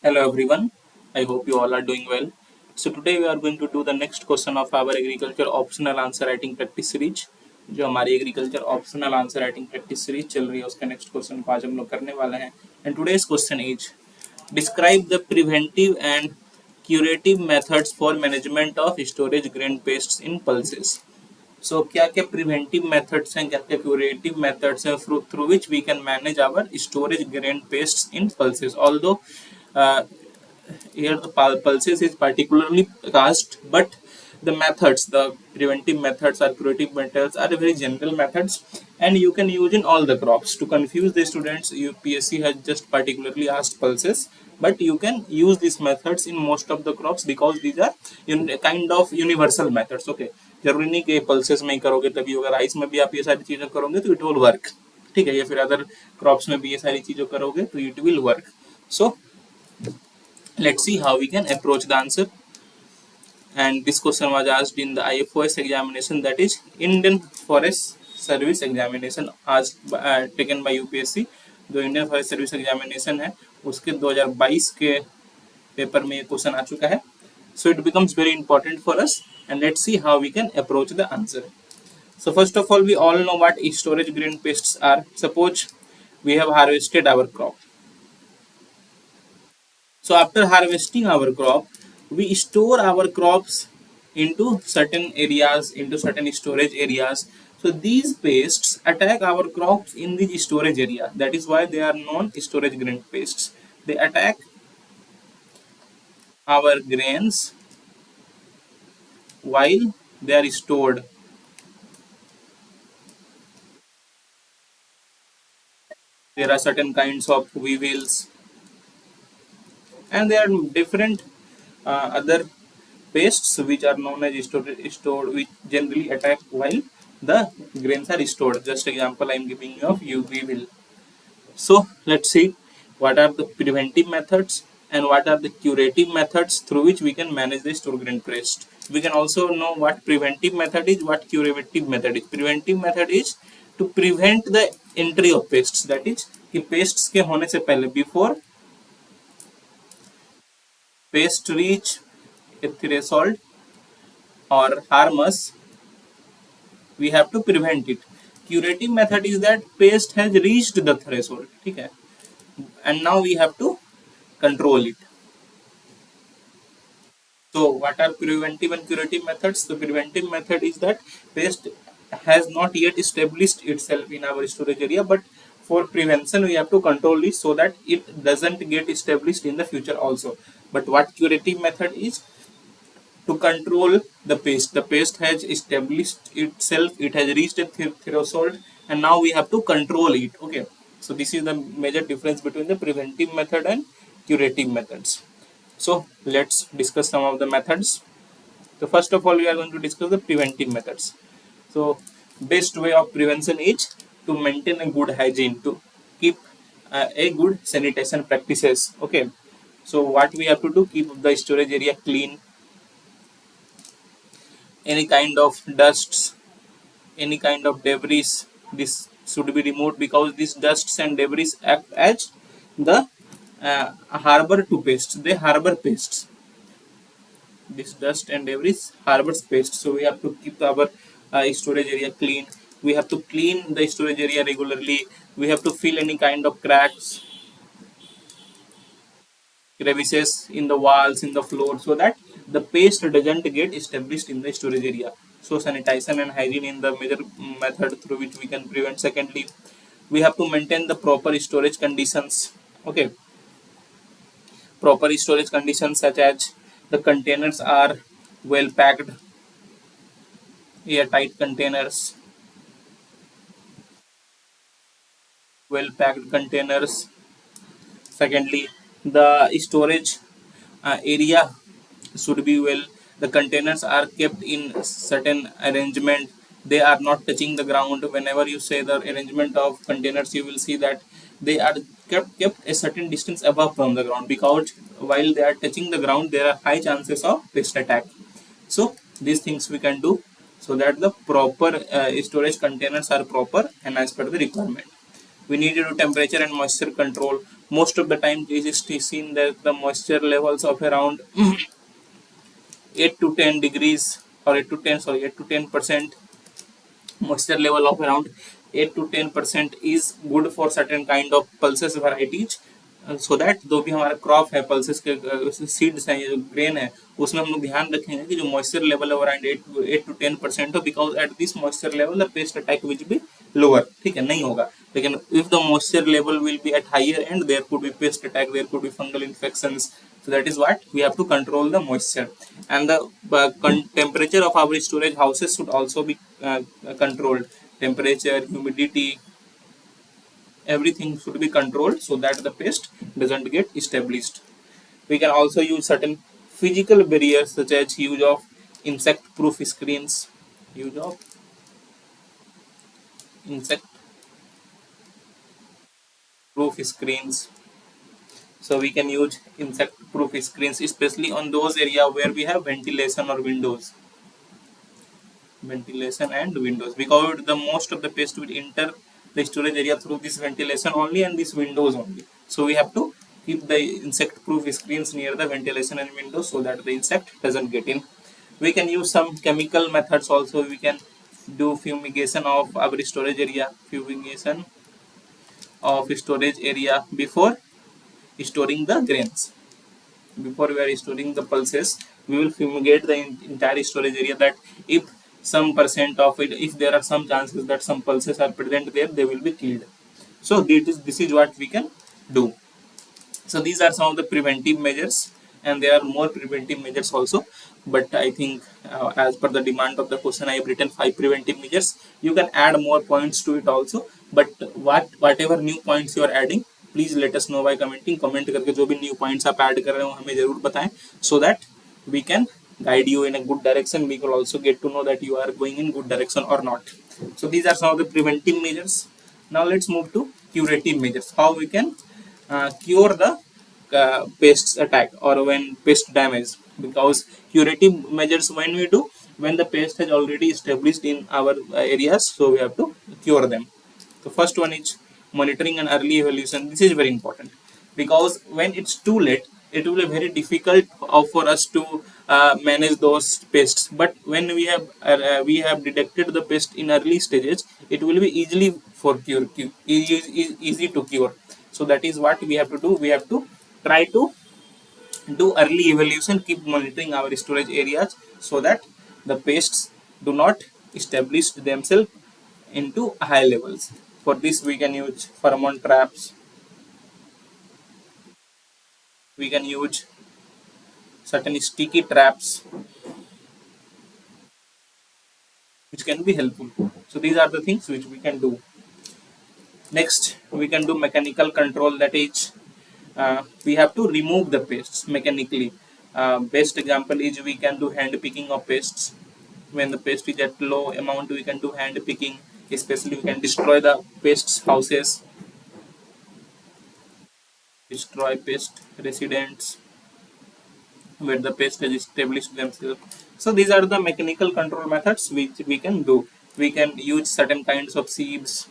Hello everyone, I hope you all are doing well. So today we are going to do the next question of our agriculture optional answer writing practice series. जो हमारी agriculture optional answer writing practice series चल रही है उसका next question को आज हम लोग करने वाले हैं and today's question is describe the preventive and curative methods for management of storage grain pests in pulses. So क्या क्या प्रिवेंटिव मेथड्स हैं, क्या क्या क्यूरेटिव मेथड्स हैं through which we can manage our storage grain pests in pulses. Although here the pulses is particularly cast, but the methods, the preventive methods or curative methods are very general methods and you can use in all the crops. To confuse the students, UPSC has just particularly asked pulses, but you can use these methods in most of the crops because these are kind of universal methods. Okay, जरूरी नहीं कि pulses में ही करोगे तभी होगा, rice में भी आप ये सारी चीजें करोगे तो it will work. ठीक है, या फिर अदर क्रॉप्स में भी ये सारी चीजें करोगे तो it will work. So let's see how we can approach the answer. And this question was asked in the IFOS examination, that is Indian Forest Service examination, asked taken by UPSC. जो Indian forest service examination है उसके 2022 के paper में ये question आ चुका है. So it becomes very important for us and let's see how we can approach the answer. So first of all, we all know what storage grain pests are. Suppose we have harvested our crop. So after harvesting our crop, we store our crops into certain areas, into certain storage areas. So these pests attack our crops in the storage area. That is why they are known storage grain pests. They attack our grains while they are stored. There are certain kinds of weevils and there are different other pests which are known as stored, which generally attack while the grains are stored. Just example I am giving you of weevil. So let's see what are the preventive methods and what are the curative methods through which we can manage the store grain pest. We can also know what preventive method is, what curative method is. Preventive method is to prevent the entry of pests, that is कि pests के होने से पहले, before pest reach a threshold or harm us, we have to prevent it. Curative method is that pest has reached the threshold, ठीक है, and now we have to control it. So what are preventive and curative methods? The preventive method is that pest has not yet established itself in our storage area, but for prevention we have to control it so that it doesn't get established in the future also. But what curative method is? To control the pest. The pest has established itself, it has reached a threshold and now we have to control it. Okay, so this is the major difference between the preventive method and curative methods. So let's discuss some of the methods. So first of all, we are going to discuss the preventive methods. So best way of prevention is to maintain a good hygiene, to keep a good sanitation practices. Okay, so what we have to do, keep the storage area clean. Any kind of dusts, any kind of debris, this should be removed because these dusts and debris act as the harbor to pests. They harbor pests. This dust and debris harbors pests. So we have to keep our storage area clean. We have to clean the storage area regularly. We have to fill any kind of cracks, crevices in the walls, in the floor, so that the paste doesn't get established in the storage area. So sanitation and hygiene in the major method through which we can prevent. Secondly, we have to maintain the proper storage conditions. Okay, proper storage conditions such as the containers are well packed, airtight containers, well packed containers. Secondly, the storage area should be well, the containers are kept in certain arrangement, they are not touching the ground. Whenever you say the arrangement of containers, you will see that they are kept a certain distance above from the ground, because while they are touching the ground there are high chances of pest attack. So these things we can do so that the proper storage containers are proper and as per the requirement. We need to do temperature and moisture control. Most of the time it is seen that the moisture levels of around 8 to 10 degrees, or 8 to 10, sorry, 8 to 10% moisture level of around 8 to 10% is good for certain kind of pulses varieties. So that जो भी हमारा crop है pulses के seeds हैं, ये जो grain है, उसमें हम लोग ध्यान रखेंगे कि जो मॉइस्चर लेवल है अराउंड 8 to 10% हो, because at this moisture level the pest attack will be lower. ठीक है, नहीं होगा. लेकिन if the moisture level will be at higher and there could be pest attack, there could be fungal infections. So that is what we have to control the moisture, and the temperature of our storage houses should also be controlled. Temperature, humidity, everything should be controlled so that the pest doesn't get established. We can also use certain physical barriers such as use of insect proof screens, use of insect proof screens. So we can use insect proof screens especially on those area where we have ventilation or windows, ventilation and windows, because the most of the pest will enter the storage area through this ventilation only and these windows only. So we have to keep the insect proof screens near the ventilation and windows so that the insect doesn't get in. We can use some chemical methods also. We can do fumigation of our storage area, fumigation of storage area before storing the grains. Before we are storing the pulses, we will fumigate the entire storage area, that if some percent of it, if there are some chances that some pulses are present there, they will be killed. So this is what we can do. So these are some of the preventive measures, and there are more preventive measures also, but I think as per the demand of the question, I have written 5 preventive measures. You can add more points to it also, but whatever new points you are adding, please let us know by commenting. Comment करके जो भी new points आप add कर रहे हो हमें जरूर बताएं, so that we can guide you in a good direction. We will also get to know that you are going in good direction or not. So these are some of the preventive measures. Now let's move to curative measures. How we can cure the pests attack or when pest damage. Because curative measures, when we do, when the pest has already established in our areas, so we have to cure them. The first one is monitoring and early evaluation. This is very important, because when it's too late, it will be very difficult for us to manage those pests. But when we have detected the pest in early stages, it will be easily for easy to cure. So that is what we have to do. We have to try to do early evaluation, keep monitoring our storage areas so that the pests do not establish themselves into high levels. For this, we can use pheromone traps. We can use certain sticky traps, which can be helpful. So these are the things which we can do. Next, we can do mechanical control. That is, we have to remove the pests mechanically. Best example is we can do hand picking of pests. When the pest is at low amount, we can do hand picking. Especially, we can destroy the pests houses, destroy pest residents where the pest has established themselves. So these are the mechanical control methods which we can do. We can use certain kinds of sieves.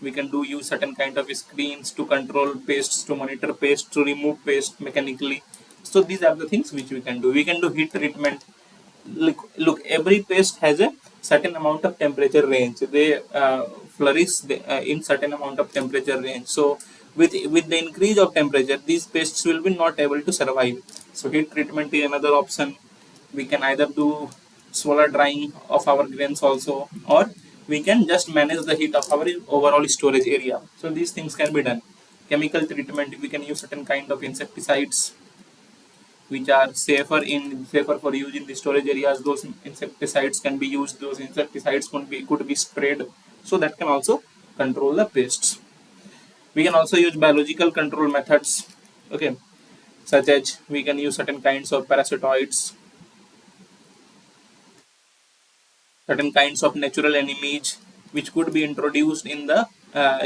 We can do use certain kind of screens to control pests, to monitor pests, to remove pests mechanically. So these are the things which we can do. We can do heat treatment. Look, every pest has a certain amount of temperature range. They flourish in certain amount of temperature range. So with the increase of temperature, these pests will be not able to survive. So heat treatment is another option. We can either do solar drying of our grains also, or we can just manage the heat of our overall storage area. So these things can be done. Chemical treatment, we can use certain kind of insecticides which are safer for use in the storage areas. Those insecticides can be used. Those insecticides could be sprayed, so that can also control the pests. We can also use biological control methods, okay, such as we can use certain kinds of parasitoids, certain kinds of natural enemies which could be introduced in the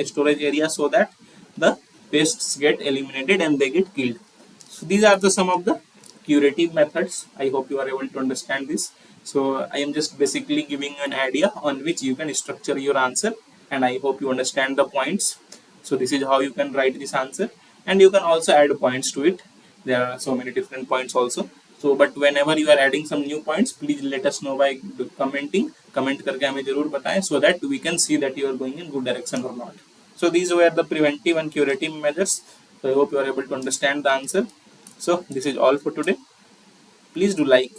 storage area so that the pests get eliminated and they get killed. So these are the some of the curative methods. I hope you are able to understand this. So I am just basically giving you an idea on which you can structure your answer. and I hope you understand the points. So this is how you can write this answer, and you can also add points to it. There are so many different points also. So but whenever you are adding some new points, please let us know by commenting. Comment करके हमें जरूर बताएं, so that we can see that you are going in good direction or not. So these were the preventive and curative measures. So I hope you are able to understand the answer. So this is all for today. Please do like,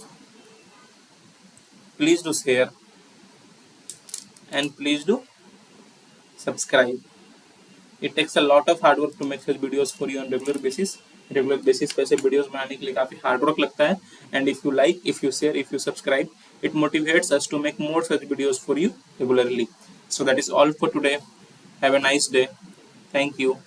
please do share, and please do subscribe. It takes a lot of hard work to make such videos for you on regular basis. Regular basis पे ऐसे videos बनाने के लिए काफी hard work लगता है. And if you like, if you share, if you subscribe, it motivates us to make more such videos for you regularly. So that is all for today. Have a nice day. Thank you.